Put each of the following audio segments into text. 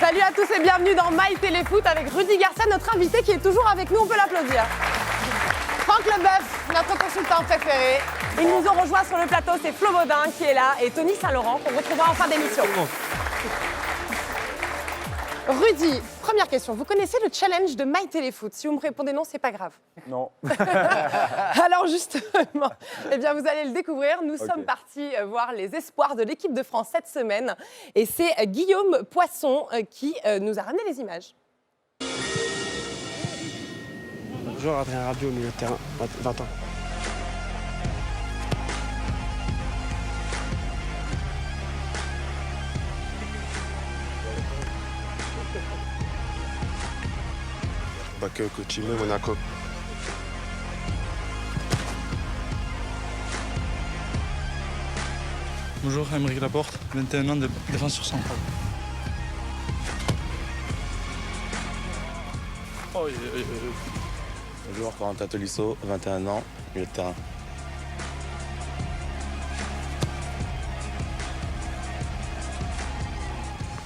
Salut à tous et bienvenue dans My Téléfoot avec Rudy Garcia, notre invité qui est toujours avec nous, on peut l'applaudir. Franck Leboeuf, notre consultant préféré. Ils nous ont rejoints sur le plateau, c'est Flo Baudin qui est là et Tony Saint-Laurent qu'on retrouvera en fin d'émission. Rudy, première question. Vous connaissez le challenge de My Téléfoot? Si vous me répondez non, c'est pas grave. Non. Alors justement, eh bien vous allez le découvrir. Nous sommes partis voir les espoirs de l'équipe de France cette semaine. Et c'est Guillaume Poisson qui nous a ramené les images. Bonjour, Adrien Rabiot au milieu de terrain, 20 ans. Bakayoko Chimé, Monaco. Bonjour, Aymeric Laporte, 21 ans de défenseur central. Bonjour, Corentin Tolisso, 21 ans, milieu de terrain.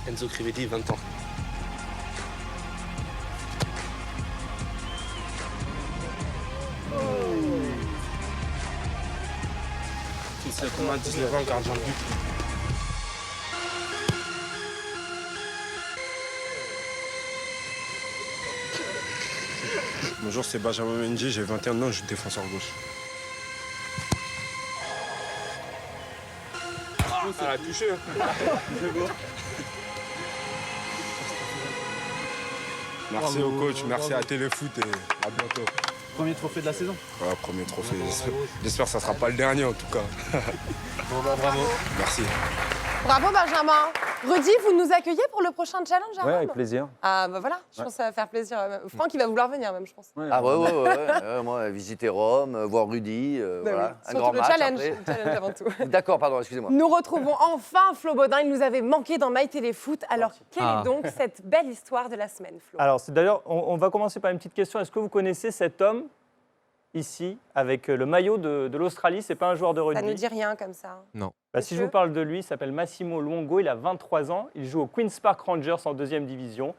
Enzo Crivelli, 20 ans. Thomas, 19 ans, gardien de but. Bonjour, c'est Benjamin Mendy, j'ai 21 ans, je suis défenseur gauche. Elle a touché. C'est beau. Merci au coach, merci à Téléfoot et à bientôt. Premier trophée de la saison. Voilà, premier trophée. J'espère que ça ne sera pas le dernier en tout cas. Bravo. Merci. Bravo Benjamin. Rudy, vous nous accueillez pour le prochain challenge à Ouais, Rome? avec plaisir. Ah bah voilà, je pense que ça va faire plaisir. Franck, il va vouloir venir même, je pense. Ouais. Ah ouais, moi, visiter Rome, voir Rudy, Bah voilà, oui. un Surtout grand le match challenge, après. le challenge avant tout. D'accord, pardon, excusez-moi. Nous retrouvons enfin Flo Baudin. Il nous avait manqué dans My Téléfoot. Alors, quelle est donc cette belle histoire de la semaine, Flo? Alors, d'ailleurs, on va commencer par une petite question. Est-ce que vous connaissez cet homme ici, avec le maillot de l'Australie? C'est pas un joueur de rugby. Ça ne dit rien comme ça. Si je vous parle de lui, il s'appelle Massimo Luongo, il a 23 ans, il joue au Queen's Park Rangers en 2e division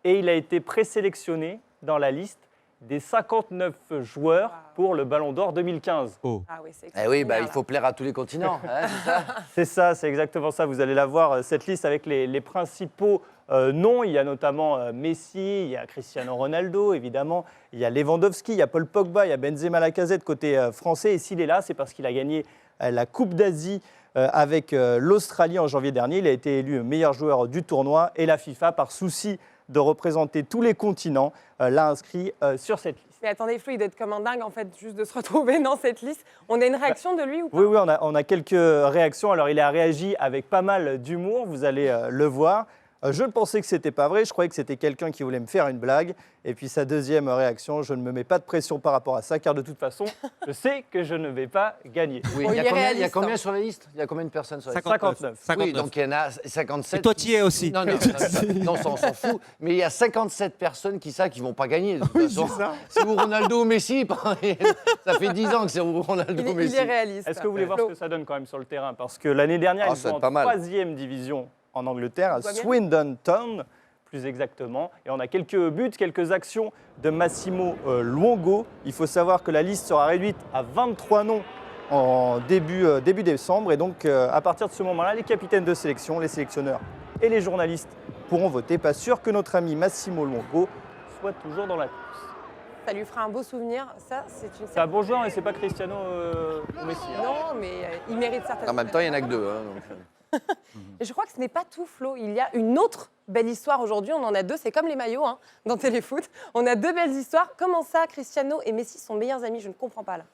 et il a été présélectionné dans la liste des 59 joueurs pour le Ballon d'Or 2015. Ah oui, c'est Eh oui, extraordinaire, il faut plaire à tous les continents, hein, c'est ça. C'est ça, c'est exactement ça. Vous allez la voir, cette liste avec les principaux noms. Il y a notamment Messi, il y a Cristiano Ronaldo, évidemment. Il y a Lewandowski, il y a Paul Pogba, il y a Benzema Lacazette côté français. Et s'il est là, c'est parce qu'il a gagné la Coupe d'Asie avec l'Australie en janvier dernier. Il a été élu meilleur joueur du tournoi et la FIFA, par souci de représenter tous les continents, l'a inscrit sur cette liste. Mais attendez, Flo, il doit être comme un dingue, en fait, juste de se retrouver dans cette liste. On a une réaction de lui ou pas? Oui, on a quelques réactions. Alors, il a réagi avec pas mal d'humour, vous allez le voir. Je ne pensais que ce n'était pas vrai, je croyais que c'était quelqu'un qui voulait me faire une blague. Et puis sa deuxième réaction, je ne me mets pas de pression par rapport à ça, car de toute façon, je sais que je ne vais pas gagner. Oui, Bon, il y a il est combien réaliste, combien sur la liste? Il y a combien de personnes sur la liste? 59. Oui, donc il y en a 57. Et toi, tu y es aussi. Non, ça, on s'en fout. Mais il y a 57 personnes qui savent qu'ils ne vont pas gagner. De toute façon. C'est ou Ronaldo ou Messi. Ça fait 10 ans que c'est ou Ronaldo ou il Messi. est réaliste. Est-ce que vous voulez voir Flo. ce que ça donne quand même sur le terrain? Parce que l'année dernière, Ah, ils ça jouent va en être pas mal. 3e division en Angleterre, à voit bien. Swindon Town, plus exactement. Et on a quelques buts, quelques actions de Massimo Luongo. Il faut savoir que la liste sera réduite à 23 noms en début décembre. Et donc, à partir de ce moment-là, les capitaines de sélection, les sélectionneurs et les journalistes pourront voter. Pas sûr que notre ami Massimo Luongo soit toujours dans la course. Ça lui fera un beau souvenir. Ça, c'est une... C'est un bon joueur et c'est pas Cristiano ou Messi. hein. Non, mais il mérite certainement. En même temps, il n'y en a que deux. Hein, donc. Et je crois que ce n'est pas tout, Flo. Il y a une autre belle histoire aujourd'hui. On en a deux. C'est comme les maillots dans Téléfoot. On a deux belles histoires. Comment ça, Cristiano et Messi sont meilleurs amis? Je ne comprends pas là.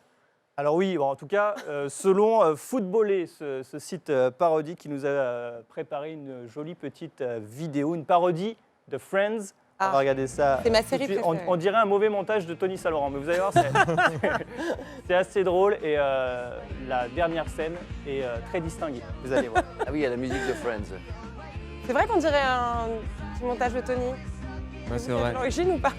Alors oui, en tout cas, selon Footballé, ce site parodie qui nous a préparé une jolie petite vidéo, une parodie de Friends. On va regarder ça. C'est ma tout de série suite. préférée. On dirait un mauvais montage de Tony Saint-Laurent, mais vous allez voir, c'est assez drôle et la dernière scène est très distinguée. Vous allez voir. Ah oui, il y a la musique de Friends. C'est vrai qu'on dirait un petit montage de Tony. Ouais, c'est vrai. L'origine ou pas?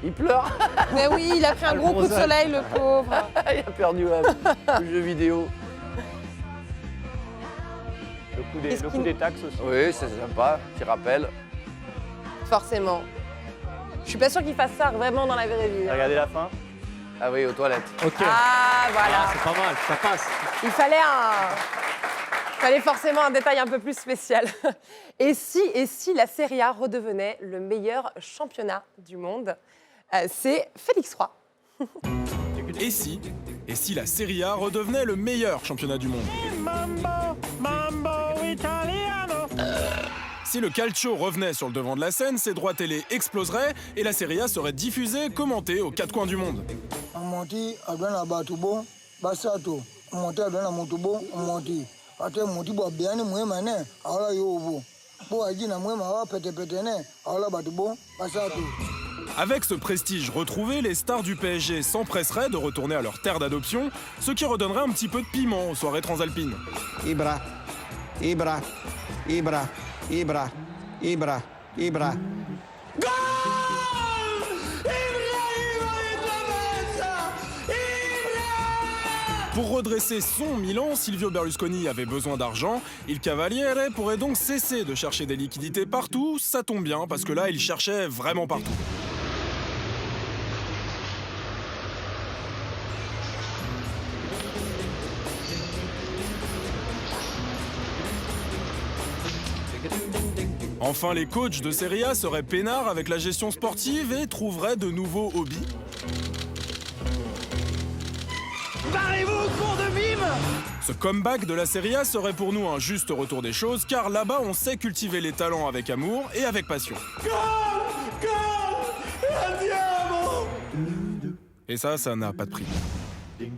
Il pleure. Mais oui, il a pris un gros coup de soleil, le pauvre. Il a perdu le jeu vidéo. Le Qu'est-ce le qui- coup des taxes aussi. Oui, c'est sympa, petit rappel. Forcément. Je suis pas sûre qu'il fasse ça vraiment dans la vraie vie. hein. Regardez la fin. Ah oui, aux toilettes. Ok. Ah, voilà. C'est pas mal, ça passe. Il fallait forcément un détail un peu plus spécial. Et si la Serie A redevenait le meilleur championnat du monde? C'est Félix Roy. Et si la Serie A redevenait le meilleur championnat du monde? Si le calcio revenait sur le devant de la scène, ses droits télé exploseraient et la Serie A serait diffusée, commentée aux quatre coins du monde. Monti adwana batubo basato monti adwana mutubo monti ate monti bo biani mwema ne ala yobo bo ajina mwema wa pete ne ala batubo basato. Avec ce prestige retrouvé, les stars du PSG s'empresseraient de retourner à leur terre d'adoption, ce qui redonnerait un petit peu de piment aux soirées transalpines. Ibra Ibra Ibra Ibra Ibra Ibra. Pour redresser son Milan, Silvio Berlusconi avait besoin d'argent. Il Cavaliere pourrait donc cesser de chercher des liquidités partout. Ça tombe bien, parce que là, il cherchait vraiment partout. Enfin, les coachs de Serie A seraient peinards avec la gestion sportive et trouveraient de nouveaux hobbies. Ce comeback de la Serie A serait pour nous un juste retour des choses, car là-bas, on sait cultiver les talents avec amour et avec passion. Et ça n'a pas de prix. Waouh,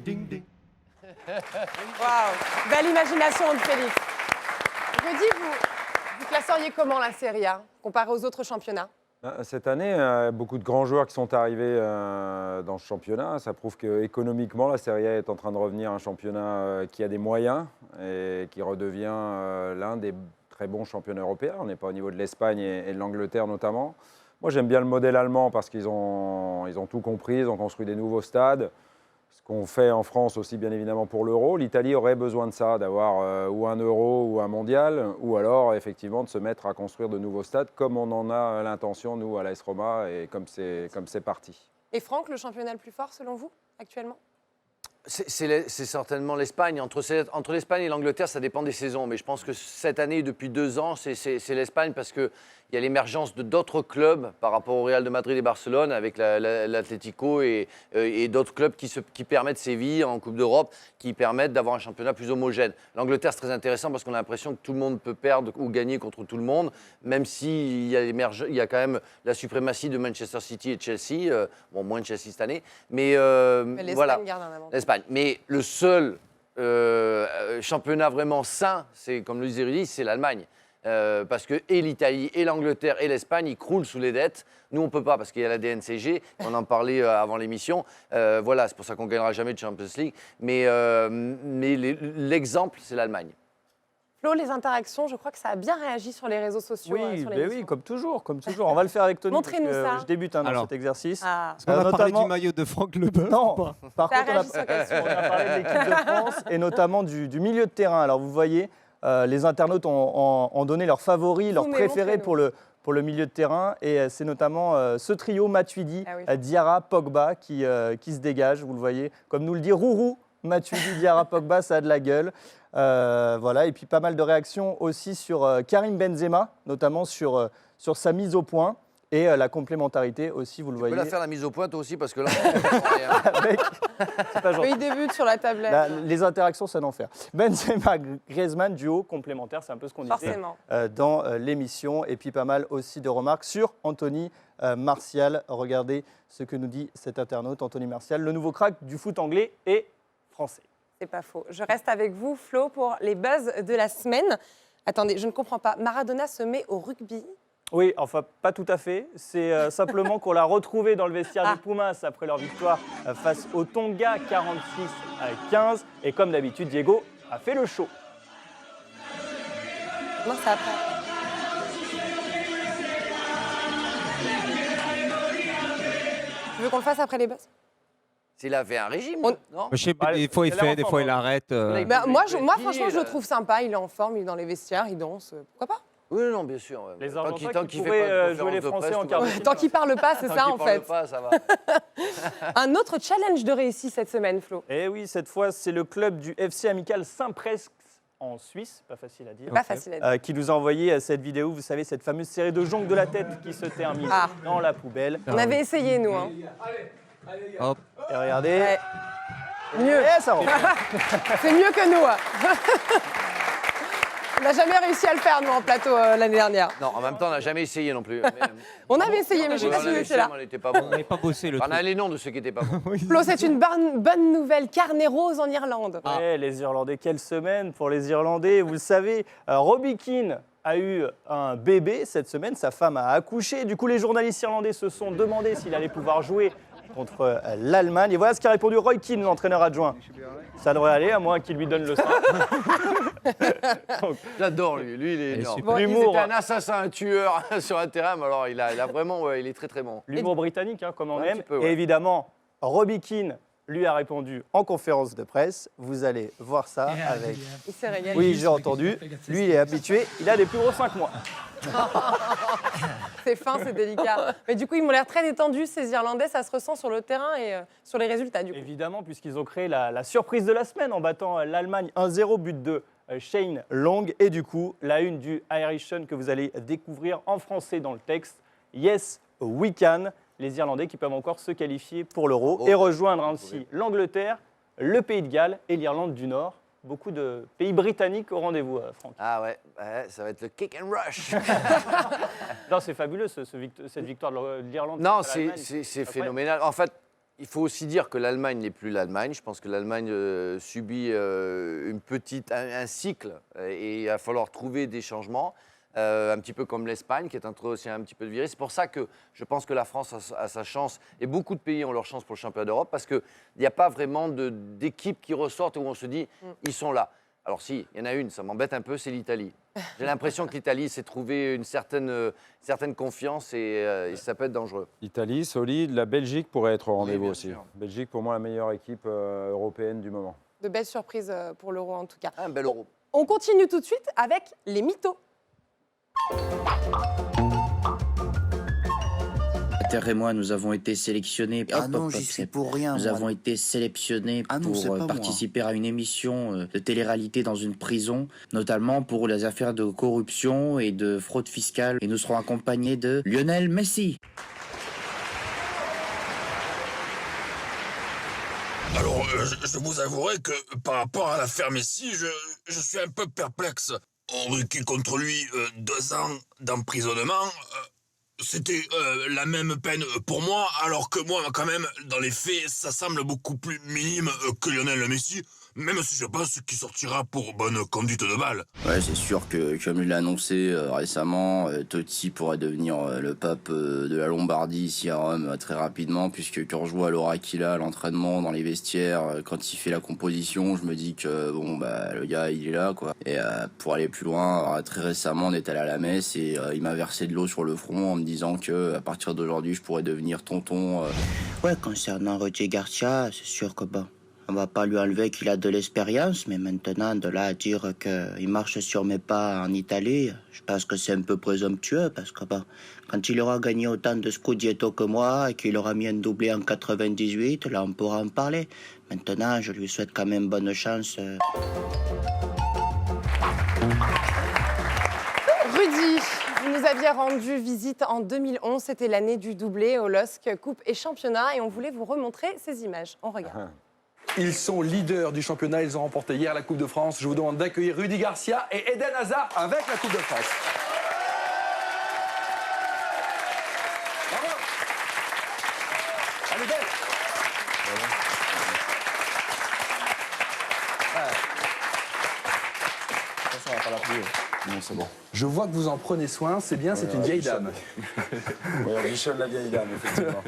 belle imagination de Félix. Rudy, vous classeriez comment la Serie A comparé aux autres championnats? Cette année, beaucoup de grands joueurs qui sont arrivés dans ce championnat. Ça prouve qu'économiquement, la Serie A est en train de revenir un championnat qui a des moyens et qui redevient l'un des très bons championnats européens. On n'est pas au niveau de l'Espagne et de l'Angleterre notamment. Moi, j'aime bien le modèle allemand parce qu'ils ont tout compris, ils ont construit des nouveaux stades. Ce qu'on fait en France aussi, bien évidemment, pour l'Euro. L'Italie aurait besoin de ça, d'avoir ou un Euro ou un Mondial, ou alors, effectivement, de se mettre à construire de nouveaux stades, comme on en a l'intention, nous, à l'AS Roma, et comme c'est parti. Et Franck, le championnat le plus fort, selon vous, actuellement? C'est certainement l'Espagne. Entre l'Espagne et l'Angleterre, ça dépend des saisons. Mais je pense que cette année, depuis 2 ans, c'est l'Espagne parce qu'il y a l'émergence d'autres clubs par rapport au Real de Madrid et Barcelone avec l'Atlético et d'autres clubs qui permettent Séville en Coupe d'Europe, qui permettent d'avoir un championnat plus homogène. L'Angleterre, c'est très intéressant parce qu'on a l'impression que tout le monde peut perdre ou gagner contre tout le monde, même s'il y a quand même la suprématie de Manchester City et de Chelsea. Bon, moins de Chelsea cette année. Mais voilà. Garde un avantage. L'Espagne. Mais le seul championnat vraiment sain, c'est comme le disait Rudy, c'est l'Allemagne. Parce que et l'Italie, et l'Angleterre, et l'Espagne, ils croulent sous les dettes. Nous, on ne peut pas parce qu'il y a la DNCG. On en parlait avant l'émission. Voilà, c'est pour ça qu'on ne gagnera jamais de Champions League. Mais l'exemple, c'est l'Allemagne. Flo, les interactions, je crois que ça a bien réagi sur les réseaux sociaux. Oui, sur ben l'émission. oui, comme toujours. On va le faire avec Tony. Montrez-nous parce que ça. Je débute dans Alors. cet exercice. Ah. Est-ce qu'on va parler notamment- du maillot de Franck Leboeuf Non, ou pas par Ça contre, réagit sur quel sujet? on a parlé de l'équipe de France et notamment du milieu de terrain. Alors, vous voyez, les internautes ont donné leurs favoris, leurs Montrez-nous. préférés pour le milieu de terrain. Et c'est notamment ce trio Matuidi, Ah oui. Diarra, Pogba qui se dégage. Vous le voyez, comme nous le dit Rourou, Matuidi, Diarra, Pogba, ça a de la gueule. Voilà. Et puis pas mal de réactions aussi sur Karim Benzema, notamment sur sa mise au point. Et la complémentarité aussi, vous le Tu peux voyez. la faire la mise au point toi aussi parce que là, Avec- C'est pas gentil. Oui, il débute sur la tablette. Les interactions, c'est un enfer. Benzema, Griezmann, duo complémentaire, c'est un peu ce qu'on disait Forcément. dans l'émission. Et puis pas mal aussi de remarques sur Anthony Martial. Regardez ce que nous dit cet internaute, Anthony Martial, le nouveau crack du foot anglais et français. C'est pas faux. Je reste avec vous, Flo, pour les buzz de la semaine. Attendez, je ne comprends pas. Maradona se met au rugby. Oui, enfin, pas tout à fait. C'est simplement qu'on l'a retrouvé dans le vestiaire des Pumas après leur victoire face au Tonga, 46-15. Et comme d'habitude, Diego a fait le show. Non, c'est après. Tu veux qu'on le fasse après les buzz? Il a fait un régime, non? Je sais pas, des fois il fait, des fois il arrête. Moi, franchement, je le trouve sympa. Il est en forme, il est dans les vestiaires, il danse. Pourquoi pas? Oui, non, bien sûr. Ouais. Les Tant Argentins qu'il qui fait pas pourraient de jouer les conférence de Français presse, en tout quart va de bien. Tant qu'il parle pas, c'est Tant ça qu'il en parle fait. pas, ça va. Un autre challenge de réussite cette semaine, Flo. Et oui, cette fois, c'est le club du FC Amical Saint-Presque en Suisse, pas facile à dire, Pas facile à dire. qui nous a envoyé cette vidéo, vous savez, cette fameuse série de jongles de la tête qui se termine dans la poubelle. On avait essayé, nous. Hein. Hop. Et regardez, Ouais. Mieux. et ça rentre. C'est mieux que nous. On n'a jamais réussi à le faire, nous, en plateau, l'année dernière. Non, en même temps, on n'a jamais essayé non plus. On avait essayé, mais je sais pas si vous étiez là. On n'était pas bon. On n'avait pas bossé le On truc. a les noms de ceux qui n'étaient pas bons. Flo, c'est une bonne nouvelle. Carnet rose en Irlande. Ouais, les Irlandais, quelle semaine pour les Irlandais. Vous le savez, Robbie Keane a eu un bébé cette semaine, sa femme a accouché. Du coup, les journalistes irlandais se sont demandé s'il allait pouvoir jouer contre l'Allemagne. Et voilà ce qu'a répondu Roy Keane, l'entraîneur adjoint. Ça devrait aller, à moins qu'il lui donne le sein. J'adore lui, il est énorme. super. L'humour. C'est un assassin, un tueur sur un terrain, mais alors il a vraiment, il est très très bon. L'humour britannique, hein, comme on Un aime. petit peu, ouais. Et évidemment, Robbie Keane lui a répondu en conférence de presse. Vous allez voir ça avec... Il s'est régalé. Oui, j'ai entendu. Lui, il est habitué. Il a des plus gros 5 mois. C'est fin, c'est délicat. Mais du coup, ils m'ont l'air très détendus, ces Irlandais. Ça se ressent sur le terrain et sur les résultats, du coup. Évidemment, puisqu'ils ont créé la surprise de la semaine en battant l'Allemagne 1-0, but de Shane Long. Et du coup, la une du Irish Sun que vous allez découvrir en français dans le texte. Yes, we can. Les Irlandais qui peuvent encore se qualifier pour l'Euro et rejoindre ainsi l'Angleterre, le Pays de Galles et l'Irlande du Nord. Beaucoup de pays britanniques au rendez-vous, Franck. Ah ouais, ça va être le kick and rush. Non, c'est fabuleux cette victoire de l'Irlande. Non, contre l'Allemagne. c'est phénoménal. En fait, il faut aussi dire que l'Allemagne n'est plus l'Allemagne. Je pense que l'Allemagne subit un cycle et il va falloir trouver des changements. Un petit peu comme l'Espagne, qui est en train aussi un petit peu de virer. C'est pour ça que je pense que la France a sa chance, et beaucoup de pays ont leur chance pour le championnat d'Europe, parce qu'il n'y a pas vraiment d'équipes qui ressortent où on se dit ils sont là. Alors si, il y en a une, ça m'embête un peu, c'est l'Italie. J'ai l'impression que l'Italie s'est trouvé une certaine confiance et ça peut être dangereux. Italie, solide. La Belgique pourrait être au rendez-vous bien aussi. sûr. Belgique, pour moi, la meilleure équipe européenne du moment. De belles surprises pour l'Euro, en tout cas. Un bel Euro. On continue tout de suite avec les mythos. Terre et moi, nous avons été sélectionnés. Ah non, j'y suis pour rien. Nous moi. avons été sélectionnés Ah non, c'est pour pas moi. participer à une émission de télé-réalité dans une prison, notamment pour les affaires de corruption et de fraude fiscale. Et nous serons accompagnés de Lionel Messi. Alors, je vous avouerai que par rapport à l'affaire Messi, je suis un peu perplexe. On requis contre lui 2 ans d'emprisonnement. C'était la même peine pour moi, alors que moi, quand même, dans les faits, ça semble beaucoup plus minime que Lionel Messi, même si je pense qu'il sortira pour bonne conduite de balle. Ouais, c'est sûr que, comme il l'a annoncé récemment, Totti pourrait devenir le pape de la Lombardie ici à Rome très rapidement, puisque quand je vois l'aura qu'il a à l'entraînement, dans les vestiaires, quand il fait la composition, je me dis que bon, bah, le gars, il est là, quoi. Et pour aller plus loin, très récemment, on est allé à la messe et il m'a versé de l'eau sur le front en me disant que à partir d'aujourd'hui, je pourrais devenir tonton. Ouais, concernant Roger Garcia, c'est sûr que bon, on va pas lui enlever qu'il a de l'expérience, mais maintenant, de là à dire qu'il marche sur mes pas en Italie, je pense que c'est un peu présomptueux, parce que bon, quand il aura gagné autant de Scudetto que moi, et qu'il aura mis un doublé en 98, là, on pourra en parler. Maintenant, je lui souhaite quand même bonne chance. Rudy, vous nous aviez rendu visite en 2011. C'était l'année du doublé au LOSC, Coupe et Championnat. Et on voulait vous remontrer ces images. On regarde. Ils sont leaders du championnat. Ils ont remporté hier la Coupe de France. Je vous demande d'accueillir Rudy Garcia et Eden Hazard avec la Coupe de France. Bravo. Elle est belle. Attention, on va pas la plier. Non, c'est bon. Je vois que vous en prenez soin, c'est bien, c'est une vieille dame. Oui, Michel la vieille dame, effectivement.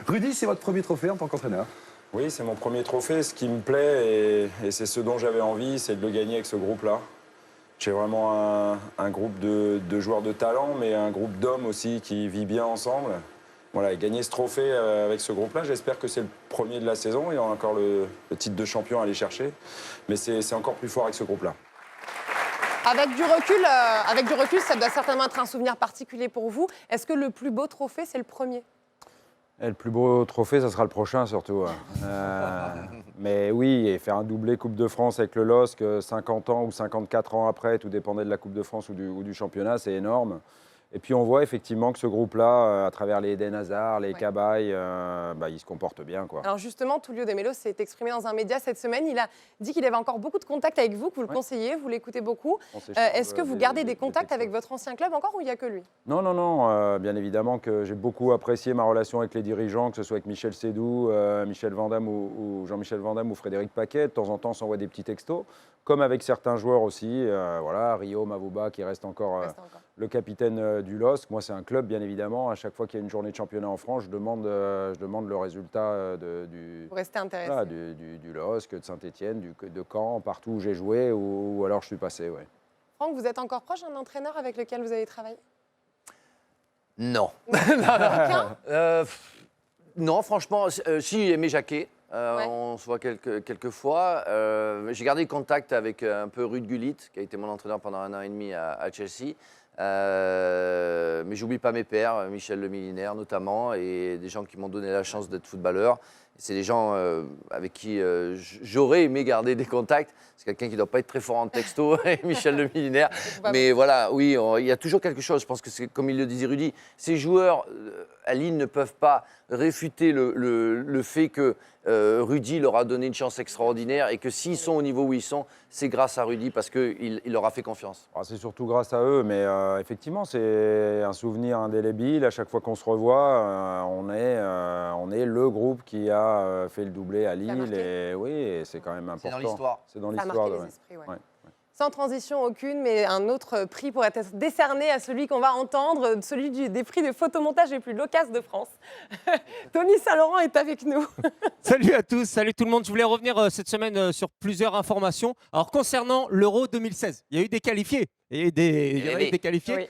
Rudy, c'est votre premier trophée en tant qu'entraîneur. Oui, c'est mon premier trophée. Ce qui me plaît, et c'est ce dont j'avais envie, c'est de le gagner avec ce groupe-là. J'ai vraiment un groupe de joueurs de talent, mais un groupe d'hommes aussi qui vit bien ensemble. Voilà, et gagner ce trophée avec ce groupe-là, j'espère que c'est le premier de la saison. Il y aura encore le titre de champion à aller chercher. Mais c'est encore plus fort avec ce groupe-là. Avec du recul, ça doit certainement être un souvenir particulier pour vous. Est-ce que le plus beau trophée, c'est le premier ? Et le plus beau trophée, ça sera le prochain surtout. Mais oui, et faire un doublé Coupe de France avec le LOSC 50 ans ou 54 ans après, tout dépendait de la Coupe de France ou du championnat, c'est énorme. Et puis on voit effectivement que ce groupe-là, à travers les Eden Hazard, les Cabaye, il se comporte bien, quoi. Alors justement, Tullio De Melo s'est exprimé dans un média cette semaine. Il a dit qu'il avait encore beaucoup de contacts avec vous, que vous le conseillez, vous l'écoutez beaucoup. Est-ce que vous gardez des contacts avec votre ancien club encore ou il n'y a que lui ? Non. Bien évidemment que j'ai beaucoup apprécié ma relation avec les dirigeants, que ce soit avec Michel Sédou, Michel Vandamme ou Jean-Michel Vandamme ou Frédéric Paquet. De temps en temps, on s'envoie des petits textos, comme avec certains joueurs aussi. Voilà, Rio Mavouba qui reste encore le capitaine du LOSC. Moi, c'est un club, bien évidemment. À chaque fois qu'il y a une journée de championnat en France, je demande le résultat du LOSC, de Saint-Etienne, de Caen, partout où j'ai joué ou alors je suis passé. Ouais. Franck, vous êtes encore proche d'un entraîneur avec lequel vous avez travaillé ? Non. Non, franchement, si, Aimé Jacquet. On se voit quelques fois. J'ai gardé contact avec un peu Ruud Gullit, qui a été mon entraîneur pendant 1 an et demi à Chelsea. Mais j'oublie pas mes pères, Michel Le Millénaire notamment, et des gens qui m'ont donné la chance d'être footballeur. C'est des gens avec qui j'aurais aimé garder des contacts. C'est quelqu'un qui ne doit pas être très fort en texto, Michel Le Millénaire. Mais voilà, oui, il y a toujours quelque chose. Je pense que c'est comme il le disait Rudy, ces joueurs à Lille ne peuvent pas réfuter le fait que Rudy leur a donné une chance extraordinaire et que s'ils sont au niveau où ils sont, c'est grâce à Rudy parce qu'il leur a fait confiance. C'est surtout grâce à eux, mais effectivement, c'est un souvenir indélébile. À chaque fois qu'on se revoit, on est le groupe qui a fait le doublé à Lille. Et oui, c'est quand même important. C'est dans l'histoire. C'est dans l'histoire. Ça a marqué les esprits, ouais. Sans transition aucune, mais un autre prix pourrait être décerné à celui qu'on va entendre, celui des prix de photomontage les plus locasses de France. Tony Saint-Laurent est avec nous. Salut à tous, salut tout le monde. Je voulais revenir cette semaine sur plusieurs informations. Alors concernant l'Euro 2016, il y a eu des qualifiés. Il y a eu des qualifiés. Oui.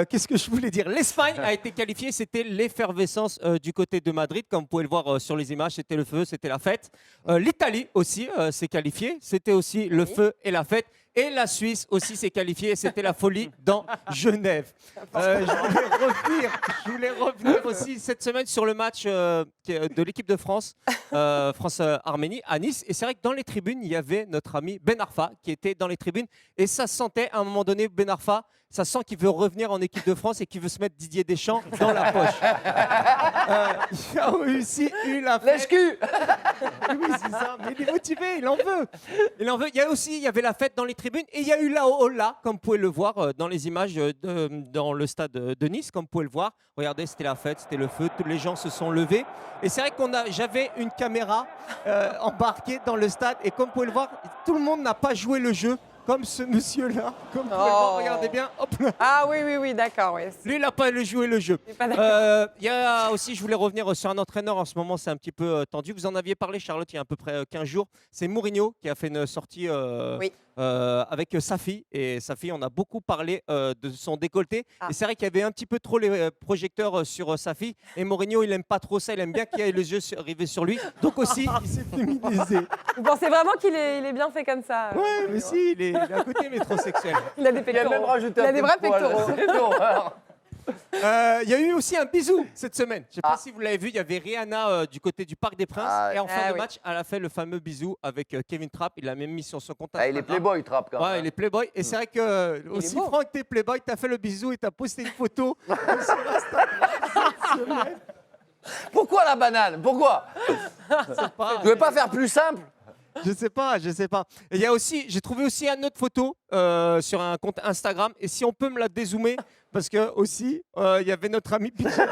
Qu'est-ce que je voulais dire ? L'Espagne a été qualifiée, c'était l'effervescence du côté de Madrid, comme vous pouvez le voir sur les images, c'était le feu, c'était la fête. L'Italie aussi s'est qualifiée, c'était aussi le feu et la fête. Et la Suisse aussi s'est qualifiée, c'était la folie dans Genève. Je voulais revenir aussi cette semaine sur le match de l'équipe de France, France-Arménie à Nice. Et c'est vrai que dans les tribunes, il y avait notre ami Ben Arfa qui était dans les tribunes. Et ça sentait à un moment donné, Ben Arfa, ça sent qu'il veut revenir en équipe de France et qu'il veut se mettre Didier Deschamps dans la poche. Il a aussi eu la fête. Lèche-cul. Oui, c'est ça. Mais il est motivé, il en veut. Il y avait la fête dans les tribunes et il y a eu la hola, comme vous pouvez le voir dans les images dans le stade de Nice, comme vous pouvez le voir. Regardez, c'était la fête, c'était le feu, tous les gens se sont levés. Et c'est vrai j'avais une caméra embarquée dans le stade et comme vous pouvez le voir, tout le monde n'a pas joué le jeu. Comme ce monsieur-là, comme vous pouvez le voir, regardez bien. Hop. Ah oui, d'accord. Oui. Lui, il n'a pas joué le jeu. Il y a aussi, je voulais revenir sur un entraîneur. En ce moment, c'est un petit peu tendu. Vous en aviez parlé, Charlotte, il y a à peu près 15 jours. C'est Mourinho qui a fait une sortie avec Safi. Et Safi, on a beaucoup parlé de son décolleté. Et c'est vrai qu'il y avait un petit peu trop les projecteurs sur Safi. Et Mourinho, il n'aime pas trop ça. Il aime bien qu'il y ait les yeux rivés sur lui. Donc aussi, il s'est féminisé. Vous pensez vraiment qu'il est bien fait comme ça Oui, mais si, il est à côté métrosexuel. Il a des pectoraux. Il a même rajouté des vrais pectoraux. Il y a eu aussi un bisou cette semaine. Je ne sais pas si vous l'avez vu, il y avait Rihanna du côté du Parc des Princes. Et en fin de match, elle a fait le fameux bisou avec Kevin Trapp. Il l'a même mis sur son compte Instagram. Il est playboy, Trapp, quand même. Ouais, il est playboy. Et c'est vrai que aussi, Franck, t'es playboy, t'as fait le bisou et t'as posté une photo sur Instagram. Pourquoi la banane ? Pourquoi ? Tu ne veux pas faire plus simple ? Je sais pas. Et il y a aussi, j'ai trouvé aussi une autre photo sur un compte Instagram. Et si on peut me la dézoomer, parce que aussi, il y avait notre ami Michel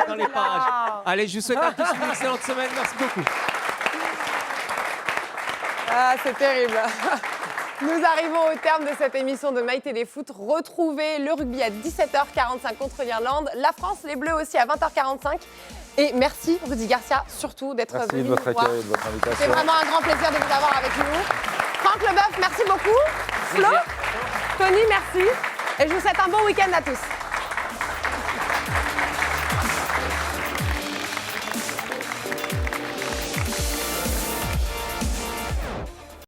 dans les parages. Allez, je vous souhaite à tous une excellente semaine. Merci beaucoup. Ah, c'est terrible. Nous arrivons au terme de cette émission de My Téléfoot. Retrouvez le rugby à 17h45 contre l'Irlande. La France, les Bleus aussi à 20h45. Et merci Rudy Garcia, surtout d'être venu nous voir. Merci de votre accueil et de votre invitation. C'est vraiment un grand plaisir de vous avoir avec nous. Franck Leboeuf, merci beaucoup. Flo, Tony, merci. Et je vous souhaite un bon week-end à tous.